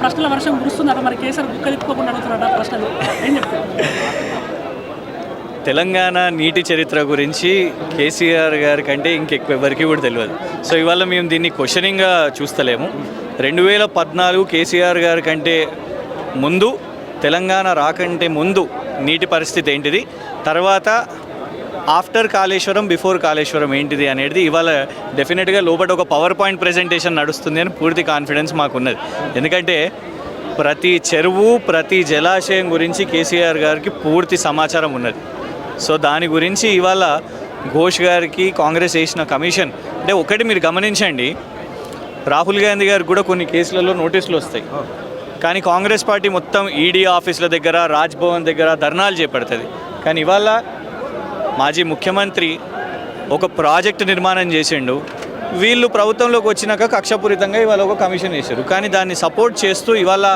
ప్రశ్నల వర్షం కురుస్తుందట, మరి కేసీఆర్ బుక్కలిప్పుకోకుండా అడుగుతున్నారట ప్రశ్నలు, ఏం చెప్తారు? తెలంగాణ నీటి చరిత్ర గురించి కేసీఆర్ గారి కంటే ఇంకెక్కువ ఎవరికి కూడా తెలియదు. సో ఇవాళ మేము దీన్ని క్వశ్చనింగ్గా చూస్తలేము. 2014 కేసీఆర్ గారి కంటే ముందు, తెలంగాణ రాకంటే ముందు నీటి పరిస్థితి ఏంటిది, తర్వాత ఆఫ్టర్ కాళేశ్వరం బిఫోర్ కాళేశ్వరం ఏంటిది అనేది ఇవాళ డెఫినెట్గా లోపల ఒక పవర్ పాయింట్ ప్రెజెంటేషన్ నడుస్తుంది అని పూర్తి కాన్ఫిడెన్స్ మాకున్నది. ఎందుకంటే ప్రతి చెరువు, ప్రతి జలాశయం గురించి కేసీఆర్ గారికి పూర్తి సమాచారం ఉన్నది. సో దాని గురించి ఇవాళ ఘోష్ గారికి కాంగ్రెస్ వేసిన కమిషన్ అంటే ఒకటి మీరు గమనించండి, రాహుల్ గాంధీ గారికి కూడా కొన్ని కేసులలో నోటీసులు వస్తాయి, కానీ కాంగ్రెస్ పార్టీ మొత్తం ఈడీ ఆఫీసుల దగ్గర, రాజ్భవన్ దగ్గర ధర్నాలు చేపడుతుంది. కానీ ఇవాళ మాజీ ముఖ్యమంత్రి ఒక ప్రాజెక్టు నిర్మాణం చేసిండు, వీళ్ళు ప్రభుత్వంలోకి వచ్చినాక కక్షపూరితంగా ఇవాళ ఒక కమిషన్ వేశారు. కానీ దాన్ని సపోర్ట్ చేస్తూ ఇవాళ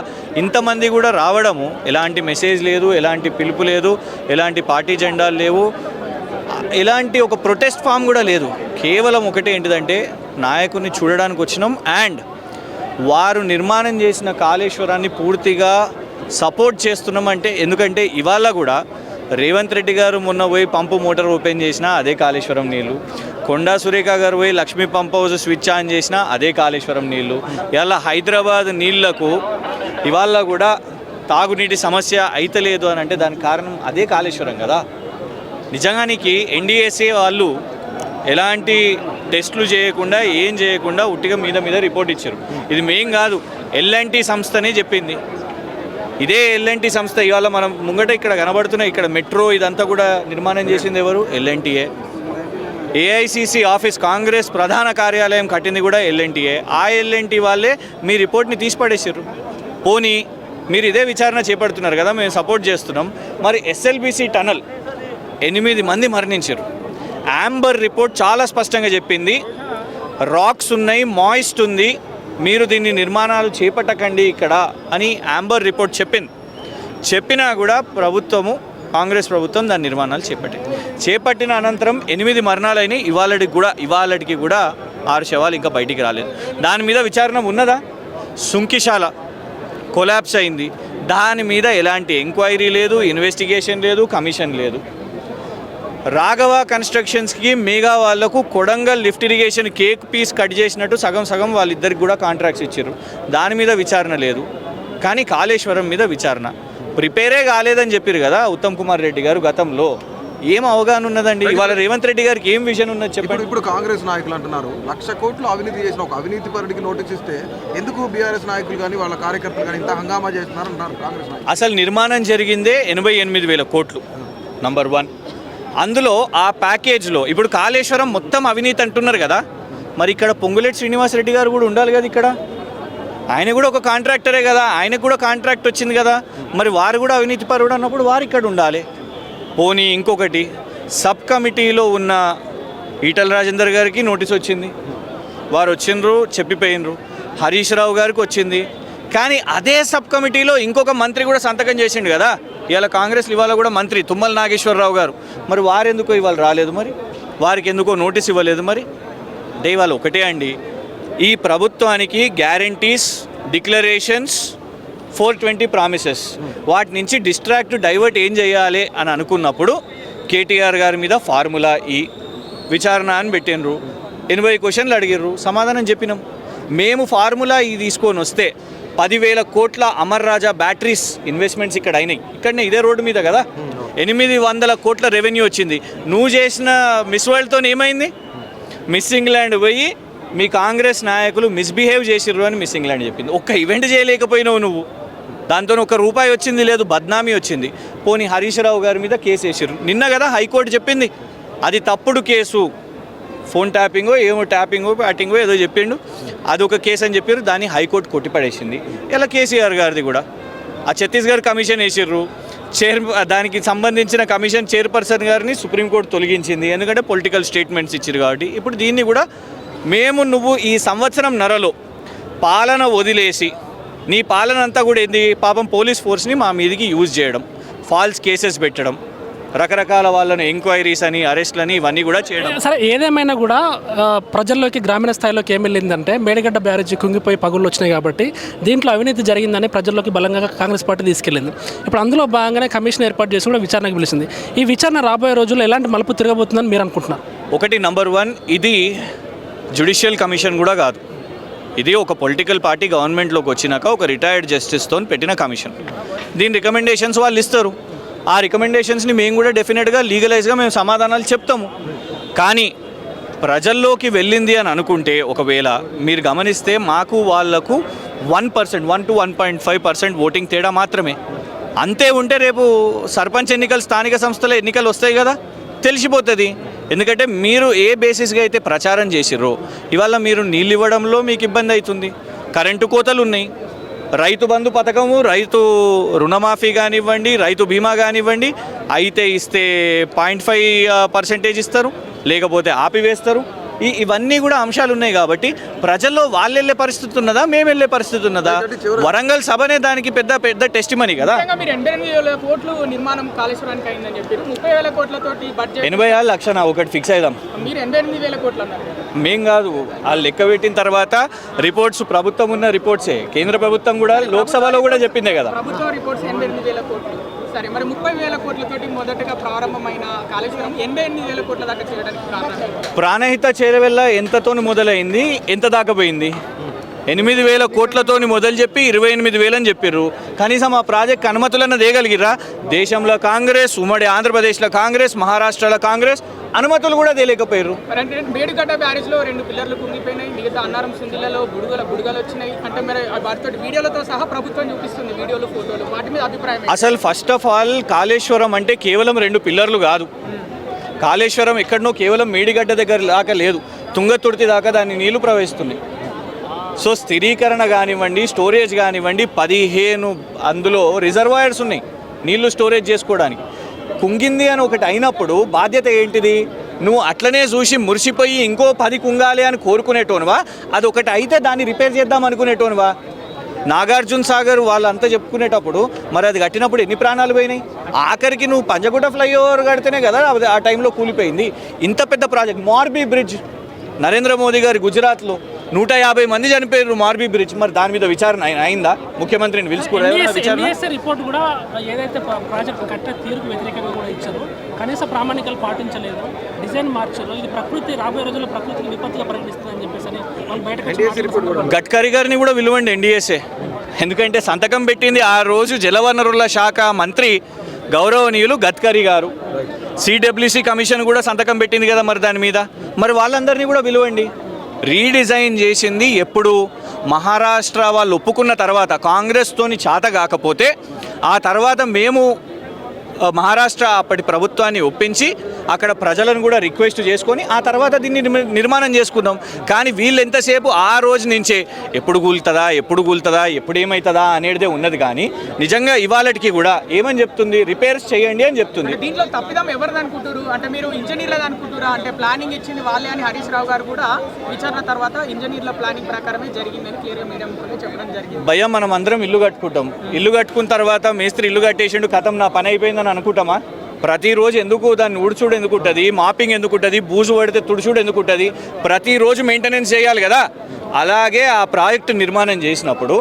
ఇంతమంది కూడా రావడము, ఎలాంటి మెసేజ్ లేదు, ఎలాంటి పిలుపు లేదు, ఎలాంటి పార్టీ జెండాలు లేవు, ఎలాంటి ఒక ప్రొటెస్ట్ ఫామ్ కూడా లేదు. కేవలం ఒకటే ఏంటిదంటే నాయకుడిని చూడడానికి వచ్చినాం అండ్ వారు నిర్మాణం చేసిన కాళేశ్వరాన్ని పూర్తిగా సపోర్ట్ చేస్తున్నామంటే, ఎందుకంటే ఇవాళ కూడా రేవంత్ రెడ్డి గారు మొన్న పోయి పంపు మోటార్ ఓపెన్ చేసినా అదే కాళేశ్వరం నీళ్ళు, కొండా సురేఖ గారు పోయి Lakshmi pump house switch on చేసినా అదే కాళేశ్వరం నీళ్ళు. ఇవాళ హైదరాబాద్ నీళ్లకు ఇవాళ కూడా తాగునీటి సమస్య అయితలేదు అని అంటే దానికి కారణం అదే కాళేశ్వరం కదా. నిజంగానికి ఎన్డీఏసీ వాళ్ళు ఎలాంటి టెస్టులు చేయకుండా ఏం చేయకుండా ఉట్టిగా మీద రిపోర్ట్ ఇచ్చారు. ఇది మేం కాదు, ఎల్ఎన్టీ సంస్థనే చెప్పింది. ఇదే ఎల్ఎన్టీ సంస్థ ఇవాళ మనం ముంగట ఇక్కడ కనబడుతున్న ఇక్కడ మెట్రో ఇదంతా కూడా నిర్మాణం చేసింది ఎవరు? ఎల్ఎన్టీఏ. ఏఐసిసి ఆఫీస్, కాంగ్రెస్ ప్రధాన కార్యాలయం కట్టింది కూడా ఎల్ఎన్టీఏ. ఆ ఎల్ఎన్టీ వాళ్ళే మీ రిపోర్ట్ని తీసిపడేసారు. పోనీ మీరు ఇదే విచారణ చేపడుతున్నారు కదా, మేము సపోర్ట్ చేస్తున్నాం. మరి ఎస్ఎల్బిసి టనల్ 8 మంది మరణించారు. యాంబర్ రిపోర్ట్ చాలా స్పష్టంగా చెప్పింది, రాక్స్ ఉన్నాయి, మాయిస్ట్ ఉంది, మీరు దీన్ని నిర్మాణాలు చేపట్టకండి ఇక్కడ అని యాంబర్ రిపోర్ట్ చెప్పినా కూడా కాంగ్రెస్ ప్రభుత్వం దాని నిర్మాణాలు చేపట్టిన అనంతరం 8 మరణాలైన ఇవాళకి కూడా 6 శవాలు ఇంకా బయటికి రాలేదు. దాని మీద విచారణ ఉన్నదా? సుంకిశాల కొలాప్స్ అయింది, దాని మీద ఎలాంటి ఎంక్వైరీ లేదు, ఇన్వెస్టిగేషన్ లేదు, కమిషన్ లేదు. రాఘవ కన్స్ట్రక్షన్స్కి మేఘా వాళ్లకు Kodangal lift irrigation cake piece cut చేసినట్టు సగం వాళ్ళిద్దరికి కూడా కాంట్రాక్ట్స్ ఇచ్చారు, దాని మీద విచారణ లేదు. కానీ కాళేశ్వరం మీద విచారణ ప్రిపేరే కాలేదని చెప్పారు కదా ఉత్తమ్ కుమార్ రెడ్డి గారు గతంలో. ఏం అవగాహన ఉన్నదండి? ఇవాళ రేవంత్ రెడ్డి గారికి ఏం విజన్ ఉన్నది చెప్పండి. ఇప్పుడు కాంగ్రెస్ నాయకులు అంటున్నారు 1,00,000 కోట్లు అవినీతి చేసిన ఒక అవినీతి పరుడికి నోటీస్ ఇస్తే ఎందుకు బీఆర్ఎస్ నాయకులు కానీ వాళ్ళ కార్యకర్తలు కానీ ఇంత హంగామా చేస్తున్నారు అంటున్నారు కాంగ్రెస్ నాయకులు. అసలు నిర్మాణం జరిగిందే 88,000 కోట్లు నంబర్ 1. అందులో ఆ ప్యాకేజ్లో ఇప్పుడు కాళేశ్వరం మొత్తం అవినీతి అంటున్నారు కదా, మరి ఇక్కడ పొంగులేటి శ్రీనివాసరెడ్డి గారు కూడా ఉండాలి కదా. ఇక్కడ ఆయన కూడా ఒక కాంట్రాక్టరే కదా, ఆయనకు కూడా కాంట్రాక్ట్ వచ్చింది కదా, మరి వారు కూడా అవినీతి పరుడు అన్నప్పుడు వారు ఇక్కడ ఉండాలి. పోనీ ఇంకొకటి, సబ్ కమిటీలో ఉన్న ఈటల రాజేందర్ గారికి నోటీస్ వచ్చింది, వారు వచ్చిండ్రు చెప్పిపోయినరు. హరీష్ రావు గారికి వచ్చింది, కానీ అదే సబ్ కమిటీలో ఇంకొక మంత్రి కూడా సంతకం చేసిండు కదా. ఇవాళ కాంగ్రెస్ ఇవాళ కూడా మంత్రి తుమ్మల నాగేశ్వరరావు గారు, మరి వారెందుకో ఇవాళ రాలేదు, మరి వారికి ఎందుకో నోటీస్ ఇవ్వలేదు. మరి అంటే ఇవాళ ఒకటే అండి, ఈ ప్రభుత్వానికి గ్యారంటీస్, డిక్లరేషన్స్, 420 ప్రామిసెస్, వాటి నుంచి డైవర్ట్ ఏం చేయాలి అని అనుకున్నప్పుడు కేటీఆర్ గారి మీద ఫార్ములా ఈ విచారణ అని పెట్టినరు. 80 క్వశ్చన్లు అడిగిర్రు, సమాధానం చెప్పినాం. మేము ఫార్ములా ఈ తీసుకొని వస్తే 10,000 కోట్ల అమర్ రాజా బ్యాటరీస్ ఇన్వెస్ట్మెంట్స్ ఇక్కడ అయినాయి, ఇక్కడనే ఇదే రోడ్డు మీద కదా. 800 కోట్ల రెవెన్యూ వచ్చింది. నువ్వు చేసిన మిస్ వరల్డ్తో ఏమైంది? మిస్ ఇంగ్లాండ్ పోయి మీ కాంగ్రెస్ నాయకులు మిస్బిహేవ్ చేసిర్రు అని మిస్ ఇంగ్లాండ్ చెప్పింది. ఒక్క ఈవెంట్ చేయలేకపోయినావు నువ్వు, దాంతో ₹1 వచ్చింది లేదు, బద్నామీ వచ్చింది. పోనీ హరీష్ రావు గారి మీద కేసు వేసిర్రు. నిన్న కదా హైకోర్టు చెప్పింది అది తప్పుడు కేసు, ఫోన్ ట్యాపింగో బ్యాటింగో ఏదో చెప్పిండు, అదొక కేసు అని చెప్పారు. దాన్ని హైకోర్టు కొట్టిపడేసింది. ఇలా కేసీఆర్ గారిది కూడా ఆ ఛత్తీస్గఢ్ కమిషన్ వేసిర్రు, దానికి సంబంధించిన కమిషన్ చైర్పర్సన్ గారిని సుప్రీంకోర్టు తొలగించింది, ఎందుకంటే పొలిటికల్ స్టేట్మెంట్స్ ఇచ్చారు కాబట్టి. ఇప్పుడు దీన్ని కూడా నువ్వు ఈ సంవత్సరం నరలో పాలన వదిలేసి నీ పాలన అంతా కూడా ఏంది, పాపం పోలీస్ ఫోర్స్ని మా మీదకి యూజ్ చేయడం, ఫాల్స్ కేసెస్ పెట్టడం, రకరకాల వాళ్ళని ఎంక్వైరీస్ అని అరెస్ట్లని ఇవన్నీ కూడా చేయడం. సరే ఏదేమైనా కూడా ప్రజల్లోకి గ్రామీణ స్థాయిలోకి ఏం వెళ్ళిందంటే మేడిగడ్డ బ్యారేజీ కుంగిపోయి పగుళ్ళు వచ్చినాయి కాబట్టి దీంట్లో అవినీతి జరిగిందని ప్రజల్లోకి బలంగా కాంగ్రెస్ పార్టీ తీసుకెళ్ళింది. ఇప్పుడు అందులో భాగంగానే కమిషన్ ఏర్పాటు చేసి కూడా విచారణకు పిలిచింది. ఈ విచారణ రాబోయే రోజుల్లో ఎలాంటి మలుపు తిరగబోతుందని మీరు అనుకుంటున్నారు? ఒకటి నంబర్ 1, ఇది జ్యుడిషియల్ కమిషన్ కూడా కాదు. ఇది ఒక పొలిటికల్ పార్టీ గవర్నమెంట్లోకి వచ్చినాక ఒక రిటైర్డ్ జస్టిస్తో పెట్టిన కమిషన్. దీని రికమెండేషన్స్ వాళ్ళు ఇస్తారు. ఆ రికమెండేషన్స్ని మేము కూడా డెఫినెట్గా లీగలైజ్గా మేము సమాధానాలు చెప్తాము. కానీ ప్రజల్లోకి వెళ్ళింది అని అనుకుంటే ఒకవేళ మీరు గమనిస్తే మాకు వాళ్లకు 1%, 1 to 1.5% ఓటింగ్ తేడా మాత్రమే. అంతే ఉంటే రేపు సర్పంచ్ ఎన్నికలు, స్థానిక సంస్థల ఎన్నికలు వస్తాయి కదా, తెలిసిపోతుంది. ఎందుకంటే మీరు ఏ బేసిస్గా అయితే ప్రచారం చేసిర్రో ఇవాళ మీరు నీళ్ళు ఇవ్వడంలో మీకు ఇబ్బంది అవుతుంది, కరెంటు కోతలు ఉన్నాయి, రైతు బంధు పథకము, రైతు రుణమాఫీ కానివ్వండి, రైతు బీమా కానివ్వండి, అయితే ఇస్తే 0.5% ఇస్తారు, లేకపోతే ఆపివేస్తారు. ఇవన్నీ కూడా అంశాలు ఉన్నాయి. కాబట్టి ప్రజల్లో వాళ్ళు వెళ్ళే పరిస్థితి ఉన్నదా, మేము వెళ్ళే పరిస్థితి ఉన్నదా? వరంగల్ సభనే దానికి పెద్ద టెస్ట్ మనీ కదా. మీరు 88,000 కోట్లు నిర్మాణం కాళేశ్వరానికి అయిందని చెప్పారు. 30,000 కోట్లతోటి బడ్జెట్ 80,000 లక్షన ఒకటి ఫిక్స్ అయిదాం. మీరు 88,000 కోట్లు అన్నారు. మేం కాదు, వాళ్ళు లెక్క పెట్టిన తర్వాత రిపోర్ట్స్, ప్రభుత్వం ఉన్న రిపోర్ట్సే, కేంద్ర ప్రభుత్వం కూడా లోక్సభలో కూడా చెప్పిందే కదా. ప్రభుత్వం రిపోర్ట్స్ 88,000 కోట్లు. సరే, మరి 30,000 కోట్లతోటి మొదటగా ప్రారంభమైన కాళేశ్వరం 88,000 కోట్ల దాకా చేయడానికి కారణం? ప్రాణహిత చేరవెళ్ళ ఎంతతోని మొదలైంది, ఎంత దాకా పోయింది? 8,000 కోట్లతోని మొదలు చెప్పి 28,000 అని చెప్పారు. కనీసం ఆ ప్రాజెక్ట్ అనుమతులన్న దేగలిగిరా? దేశంలో కాంగ్రెస్, ఉమ్మడి ఆంధ్రప్రదేశ్లో కాంగ్రెస్, మహారాష్ట్రలో కాంగ్రెస్ అనుమతులు కూడా తెలియకపోయారు. మేడిగడ్డ బ్యారేజ్లో 2 పిల్లర్లు కుంగిపోయినాయి, మిగతా అన్నారం సుందిలలో బుడగలు వచ్చినాయి అంటే మరి వాటితో వీడియోలతో సహా ప్రభుత్వం చూపిస్తుంది, వీడియోలు, ఫోటోలు. వాటి మీద అభిప్రాయం? అసలు ఫస్ట్ ఆఫ్ ఆల్ కాళేశ్వరం అంటే కేవలం 2 పిల్లర్లు కాదు. కాళేశ్వరం ఎక్కడనో కేవలం మేడిగడ్డ దగ్గర దాకా లేదు, తుంగతుర్తి దాకా దాన్ని నీళ్లు ప్రవహిస్తుంది. సో స్థిరీకరణ కానివ్వండి, స్టోరేజ్ కానివ్వండి, 15 అందులో రిజర్వాయర్స్ ఉన్నాయి నీళ్లు స్టోరేజ్ చేసుకోవడానికి. కుంగింది అని ఒకటి అయినప్పుడు బాధ్యత ఏంటిది? నువ్వు అట్లనే చూసి మురిసిపోయి ఇంకో 10 కుంగాలి అని కోరుకునేటోనువా? అది ఒకటి అయితే దాన్ని రిపేర్ చేద్దాం అనుకునేటోనువా? నాగార్జున సాగర్ వాళ్ళంతా చెప్పుకునేటప్పుడు మరి అది కట్టినప్పుడు ఎన్ని ప్రాణాలు పోయినాయి? ఆఖరికి నువ్వు పంజగుట్ట ఫ్లైఓవర్ కడితేనే కదా ఆ టైంలో కూలిపోయింది. ఇంత పెద్ద ప్రాజెక్ట్ మార్బీ బ్రిడ్జ్, నరేంద్ర మోదీ గారి గుజరాత్లో 150 మంది చనిపోయారు మార్బీ బ్రిడ్జ్. మరి దాని మీద విచారణ అయిందా? ముఖ్యమంత్రిని పిలుచుకోవడం రిపోర్ట్ కూడా ఏదైతే ప్రాజెక్ట్ కట్టే తీరుకు వ్యతిరేకంగా కూడా ఇచ్చారు, కనీస ప్రామాణికాలు పాటించలేదు, డిజైన్ మార్చారు. ఇది ప్రకృతి రాబోయే రోజుల్లో ప్రకృతికి విపత్తుగా పరిగణిస్తుందని చెప్పేసి వాళ్ళు బయటకు. గడ్కరీ గారిని కూడా విలువండి ఎన్డీఎస్ఏ, ఎందుకంటే సంతకం పెట్టింది ఆ రోజు జలవనరుల శాఖ మంత్రి గౌరవనీయులు గడ్కరీ గారు. సిడబ్ల్యూసి కమిషన్ కూడా సంతకం పెట్టింది కదా మరి దాని మీద. మరి వాళ్ళందరినీ కూడా విలువండి. రీడిజైన్ చేసింది ఎప్పుడు? మహారాష్ట్ర వాళ్ళు ఒప్పుకున్న తర్వాత, కాంగ్రెస్తోని చేత కాకపోతే ఆ తర్వాత మేము మహారాష్ట్ర అప్పటి ప్రభుత్వాన్ని ఒప్పించి అక్కడ ప్రజలను కూడా రిక్వెస్ట్ చేసుకొని ఆ తర్వాత దీన్ని నిర్మాణం చేసుకుందాం. కానీ వీళ్ళు ఎంతసేపు ఆ రోజు నుంచే ఎప్పుడు కూలుతుందా ఎప్పుడు ఏమవుతుందా అనేదే ఉన్నది. కానీ నిజంగా ఇవాళకి కూడా ఏమని చెప్తుంది? రిపేర్స్ చేయండి అని చెప్తుంది. దీంట్లో తప్పిదం ఎవరిది అనుకుంటారు? అంటే మీరు ఇంజనీర్లది అనుకుంటారా? అంటే ప్లానింగ్ ఇచ్చింది వాళ్ళే అని హరీష్ రావు గారు కూడా విచారణ తర్వాత ఇంజనీర్ల ప్లానింగ్ ప్రకారమే జరిగిందని క్లియర్గా మీడియాతో చెప్పడం జరిగింది. భయం, మనం అందరం ఇల్లు కట్టుకుంటాం, ఇల్లు కట్టుకున్న తర్వాత మేస్త్రి ఇల్లు కట్టేసిండు, కథం నా పని అయిపోయిందని అనుకుంటామా? ప్రతిరోజు ఎందుకు దాన్ని ఉడుచుడు ఎందుకు ఉంటుంది, మాపింగ్ ఎందుకు ఉంటుంది, బూజు పడితే తుడుచుడు ఎందుకు ఉంటుంది? ప్రతిరోజు మెయింటెనెన్స్ చేయాలి కదా. అలాగే ఆ ప్రాజెక్టు నిర్మాణం చేసినప్పుడు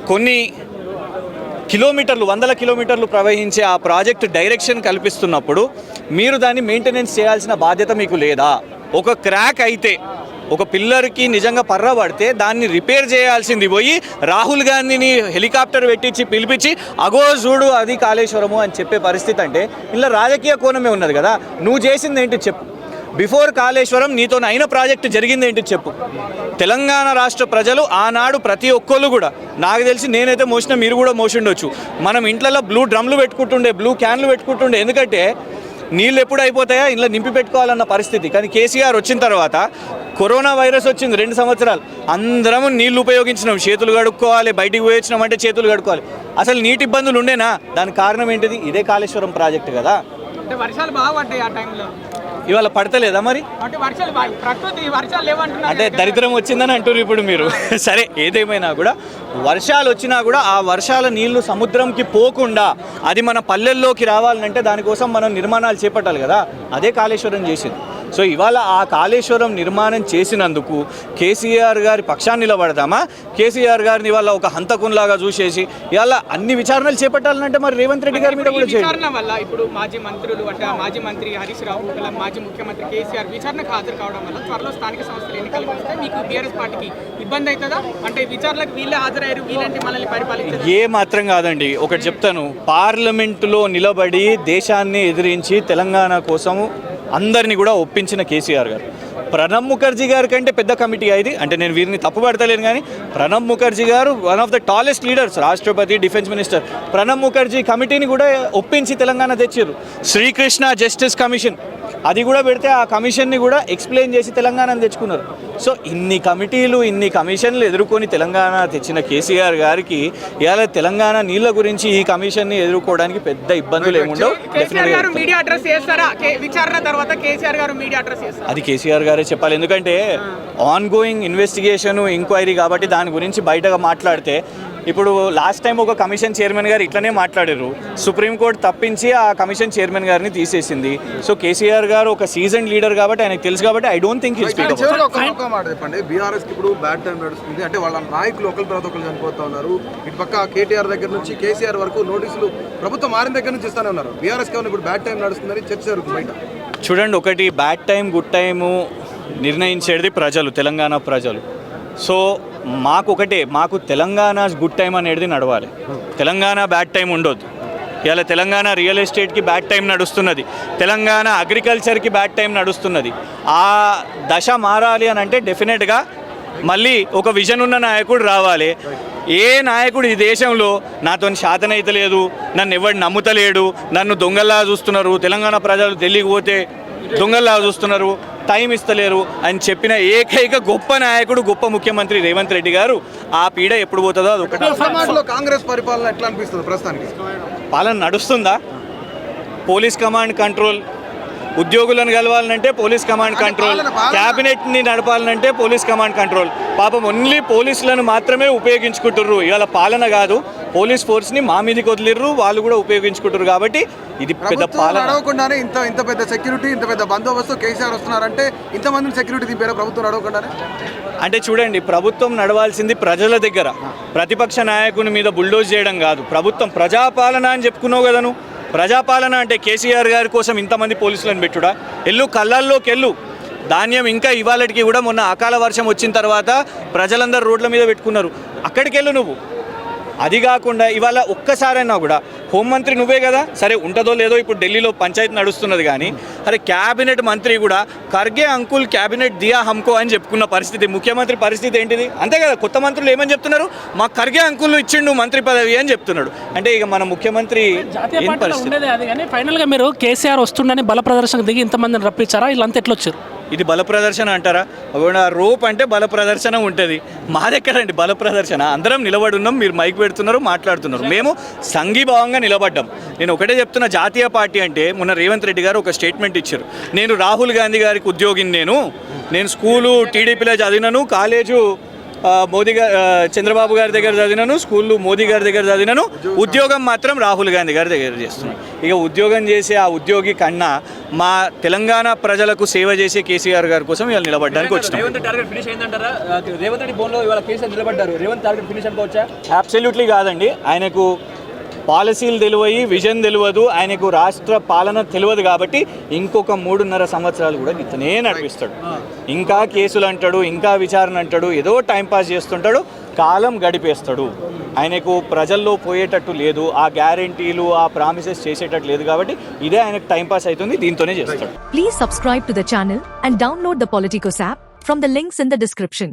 కొన్ని కిలోమీటర్లు, 100 కిలోమీటర్లు ప్రవహించే ఆ ప్రాజెక్టు డైరెక్షన్ కల్పిస్తున్నప్పుడు మీరు దాన్ని మెయింటెనెన్స్ చేయాల్సిన బాధ్యత మీకు లేదా? ఒక క్రాక్ అయితే, ఒక పిల్లర్కి నిజంగా పర్ర పడితే దాన్ని రిపేర్ చేయాల్సింది పోయి రాహుల్ గాంధీని హెలికాప్టర్ పెట్టించి పిలిపించి అగో చూడు అది కాళేశ్వరము అని చెప్పే పరిస్థితి అంటే ఇలా రాజకీయ కోణమే ఉన్నది కదా. నువ్వు చేసింది ఏంటి చెప్పు? బిఫోర్ కాళేశ్వరం నీతో అయిన ప్రాజెక్టు జరిగింది ఏంటి చెప్పు? తెలంగాణ రాష్ట్ర ప్రజలు ఆనాడు ప్రతి ఒక్కళ్ళు కూడా, నాకు తెలిసి నేనైతే మోసిన, మీరు కూడా మోసిండొచ్చు, మనం ఇంట్లో బ్లూ డ్రమ్లు పెట్టుకుంటుండే, బ్లూ క్యాన్లు పెట్టుకుంటుండే. ఎందుకంటే నీళ్ళు ఎప్పుడు అయిపోతాయా ఇంట్లో నింపి పెట్టుకోవాలన్న పరిస్థితి. కానీ కేసీఆర్ వచ్చిన తర్వాత కరోనా వైరస్ వచ్చింది 2 సంవత్సరాలు, అందరము నీళ్లు ఉపయోగించినాం, చేతులు కడుక్కోవాలి, బయటికి పోయించినాం అంటే చేతులు కడుక్కోవాలి. అసలు నీటి ఇబ్బందులు ఉండేనా? దానికి కారణం ఏంటిది? ఇదే కాళేశ్వరం ప్రాజెక్టు కదా. వర్షాలు బాగా పడ్డాయి ఆ టైంలో. ఇవాళ పడతలేదా మరి? అంటే వర్షాలు ప్రకృతి వర్షాలు లేవంటున్నారు. అంటే దరిద్రం వచ్చిందని అంటారు ఇప్పుడు మీరు. సరే, ఏదేమైనా కూడా వర్షాలు వచ్చినా కూడా ఆ వర్షాల నీళ్లు సముద్రంకి పోకుండా అది మన పల్లెల్లోకి రావాలంటే దానికోసం మనం నిర్మాణాలు చేపట్టాలి కదా. అదే కాళేశ్వరం చేసింది. సో ఇవాళ ఆ కాళేశ్వరం నిర్మాణం చేసినందుకు కేసీఆర్ గారి పక్షాన్ని నిలబడదామా, కేసీఆర్ గారిని ఇవాళ ఒక హంతకునిలాగా చూసేసి ఇవాళ అన్ని విచారణలు చేపట్టాలంటే మరి రేవంత్ రెడ్డి గారి మీద కూడా చేయండి. విచారణ వల్ల ఇప్పుడు మాజీ మంత్రులు అంటే మాజీ మంత్రి హరీష్ రావు, మాజీ ముఖ్యమంత్రి కేసీఆర్ విచారణకు హాజరు కావడం వల్ల త్వరలో స్థానిక సంస్థల ఎన్నికలు వస్తే మీకు బీఆర్ఎస్ పార్టీకి ఇబ్బంది అవుతుందా? అంటే విచారణకు వీళ్ళే హాజరయ్యారు, వీళ్ళంటే మనల్ని పరిపాలించారు. ఏ మాత్రం కాదండి. ఒకటి చెప్తాను, పార్లమెంటులో నిలబడి దేశాన్ని ఎదిరించి తెలంగాణ కోసము అందరినీ కూడా ఒప్పించిన కేసీఆర్ గారు. ప్రణబ్ ముఖర్జీ గారి కంటే పెద్ద కమిటీ ఇది. అంటే నేను వీరిని తప్పు పడతలేను, కానీ ప్రణబ్ ముఖర్జీ గారు one of the tallest leaders, రాష్ట్రపతి, డిఫెన్స్ మినిస్టర్. ప్రణబ్ ముఖర్జీ కమిటీని కూడా ఒప్పించి తెలంగాణ తెచ్చారు. శ్రీకృష్ణ జస్టిస్ కమిషన్ అది కూడా పెడితే ఆ కమిషన్ని కూడా ఎక్స్ప్లెయిన్ చేసి తెలంగాణను తెచ్చుకున్నారు. సో ఇన్ని కమిటీలు, ఇన్ని కమిషన్లు ఎదుర్కొని తెలంగాణ తెచ్చిన కేసీఆర్ గారికి ఇవాళ తెలంగాణ నీళ్ళ గురించి ఈ కమిషన్ని ఎదుర్కోవడానికి పెద్ద ఇబ్బందులు ఏముండవు. మీడియా అడ్రస్ చేస్తారా విచారణ తర్వాత? కేసీఆర్ గారు మీడియా అడ్రస్ చేస్తారు, అది కేసీఆర్ గారే చెప్పాలి. ఎందుకంటే ఆన్ గోయింగ్ ఇన్వెస్టిగేషన్, ఎంక్వైరీ కాబట్టి దాని గురించి బయటగా మాట్లాడితే ఇప్పుడు లాస్ట్ టైం ఒక కమిషన్ చైర్మన్ గారు ఇట్లనే మాట్లాడారు. సుప్రీంకోర్టు తప్పించి ఆ కమిషన్ చైర్మన్ గారిని తీసేసింది. సో కేసీఆర్ గారు ఒక సీజన్ లీడర్ కాబట్టి ఆయనకు తెలుసు కాబట్టి I don't think he'll speak about. ఒక మాట చెప్పండి, బీఆర్ఎస్ కి ఇప్పుడు బ్యాడ్ టైం నడుస్తుంది అంటే వాళ్ళ నాయకులు ఒకరి తర్వాత ఒకరు చనిపోతా ఉన్నారు. ఇటు పక్క కేటీఆర్ దగ్గర నుంచి కేసీఆర్ వరకు నోటీసులు ప్రభుత్వం మారిన దగ్గర నుంచి ఇస్తానే ఉన్నారు. బీఆర్ఎస్ కి ఇప్పుడు బ్యాడ్ టైం నడుస్తుందని చర్చ జరుగుతుంది బయట. చూడండి, ఒకటి బ్యాడ్ టైం గుడ్ టైము నిర్ణయించేది ప్రజలు, తెలంగాణ ప్రజలు. సో మాకు తెలంగాణ గుడ్ టైం అనేది నడవాలి, తెలంగాణ బ్యాడ్ టైం ఉండొద్దు. ఇవాళ తెలంగాణ రియల్ ఎస్టేట్కి బ్యాడ్ టైం నడుస్తున్నది, తెలంగాణ అగ్రికల్చర్కి బ్యాడ్ టైం నడుస్తున్నది. ఆ దశ మారాలి అని అంటే డెఫినెట్గా మళ్ళీ ఒక విజన్ ఉన్న నాయకుడు రావాలి. ఏ నాయకుడు ఈ దేశంలో నాతో శాతనైతలేదు, నన్ను ఎవడు నమ్ముతలేడు, నన్ను దొంగల్లా చూస్తున్నారు, తెలంగాణ ప్రజలు ఢిల్లీకి పోతే దొంగల్లా చూస్తున్నారు, టైం ఇస్తలేరు అని చెప్పిన ఏకైక గొప్ప నాయకుడు, గొప్ప ముఖ్యమంత్రి రేవంత్ రెడ్డి గారు. ఆ పీడ ఎప్పుడు పోతుందో అది ఒకటి. కాంగ్రెస్ పరిపాలన ఎట్లా అనిపిస్తుంది ప్రస్తుతానికి? పాలన నడుస్తుందా? పోలీస్ కమాండ్ కంట్రోల్, ఉద్యోగులను కలవాలంటే పోలీస్ కమాండ్ కంట్రోల్, క్యాబినెట్ని నడపాలంటే పోలీస్ కమాండ్ కంట్రోల్. పాపం ఓన్లీ పోలీసులను మాత్రమే ఉపయోగించుకుంటుర్రు. ఇవాళ పాలన కాదు, పోలీస్ ఫోర్స్ని మా మీదకి వదిలిర్రు, వాళ్ళు కూడా ఉపయోగించుకుంటారు. కాబట్టి ఇది పెద్ద పాలన. నడవకుండానే ఇంత పెద్ద సెక్యూరిటీ, ఇంత పెద్ద బందోబస్తు కేసీఆర్ వస్తున్నారంటే ఇంతమందిని సెక్యూరిటీ దింపారా ప్రభుత్వం నడవకుండానే? అంటే చూడండి, ప్రభుత్వం నడవాల్సింది ప్రజల దగ్గర, ప్రతిపక్ష నాయకుని మీద బుల్డోజ్ చేయడం కాదు. ప్రభుత్వం ప్రజాపాలన అని చెప్పుకున్నావు కదా నువ్వు. ప్రజాపాలన అంటే కేసీఆర్ గారి కోసం ఇంతమంది పోలీసులను పెట్టుడా? కళ్ళల్లోకి వెళ్ళు. ధాన్యం ఇంకా ఇవాళకి కూడా మొన్న అకాల వర్షం వచ్చిన తర్వాత ప్రజలందరూ రోడ్ల మీద పెట్టుకున్నారు, అక్కడికి వెళ్ళు నువ్వు. అది కాకుండా ఇవాళ ఒక్కసారైనా కూడా హోంమంత్రి నువ్వే కదా, సరే ఉంటుందో లేదో ఇప్పుడు ఢిల్లీలో పంచాయతీ నడుస్తున్నది, కానీ అరే క్యాబినెట్ మంత్రి కూడా ఖర్గే అంకుల్ క్యాబినెట్ దియా హమ్కో అని చెప్పుకున్న పరిస్థితి. ముఖ్యమంత్రి పరిస్థితి ఏంటిది? అంతే కదా, కొత్త మంత్రులు ఏమని చెప్తున్నారు, మా ఖర్గే అంకుల్ ఇచ్చిండు మంత్రి పదవి అని చెప్తున్నాడు. అంటే ఇక మన ముఖ్యమంత్రి ఏం పరిస్థితి? అది కానీ ఫైనల్గా మీరు కేసీఆర్ వస్తుండని బల ప్రదర్శనకు దిగి ఇంతమందిని రప్పించారా? వీళ్ళంతా ఎట్లా వచ్చారు? ఇది బల ప్రదర్శన అంటారా? రోప్ అంటే బల ప్రదర్శన ఉంటుంది. మాదెక్కడండి బల ప్రదర్శన? అందరం నిలబడి ఉన్నాం, మీరు మైక్ పెడుతున్నారు, మాట్లాడుతున్నారు, మేము సంఘీభావంగా నిలబడ్డాం. నేను ఒకటే చెప్తున్నా, జాతీయ పార్టీ అంటే మొన్న రేవంత్ రెడ్డి గారు ఒక స్టేట్మెంట్ ఇచ్చారు, నేను రాహుల్ గాంధీ గారికి ఉద్యోగిని, నేను స్కూలు టీడీపీలో చదివినాను, కాలేజు మోదీ గారు చంద్రబాబు గారి దగ్గర చదివినాను, స్కూళ్ళు మోదీ గారి దగ్గర చదివినాను, ఉద్యోగం మాత్రం రాహుల్ గాంధీ గారి దగ్గర చేస్తున్నాను. ఇక ఉద్యోగం చేసే ఆ ఉద్యోగి కన్నా మా తెలంగాణ ప్రజలకు సేవ చేసే కేసీఆర్ గారి కోసం ఇవాళ నిలబడడానికి వచ్చినాం. అబ్సల్యూట్లీ కాదండి. ఆయనకు పాలసీలు తెలివయి, విజన్ తెలియదు, ఆయనకు రాష్ట్ర పాలన తెలియదు కాబట్టి ఇంకొక 3.5 సంవత్సరాలు కూడా ఇతనే నడిపిస్తాడు. ఇంకా కేసులు అంటాడు, ఇంకా విచారణ అంటాడు, ఏదో టైంపాస్ చేస్తుంటాడు, కాలం గడిపేస్తాడు. ఆయనకు ప్రజల్లో పోయేటట్టు లేదు, ఆ గ్యారెంటీలు, ఆ ప్రామిసెస్ చేసేటట్టు లేదు కాబట్టి ఇదే ఆయనకు టైంపాస్ అవుతుంది, దీంతోనే చేస్తాడు. Please subscribe to the channel and download the Politicos app from the links in the description.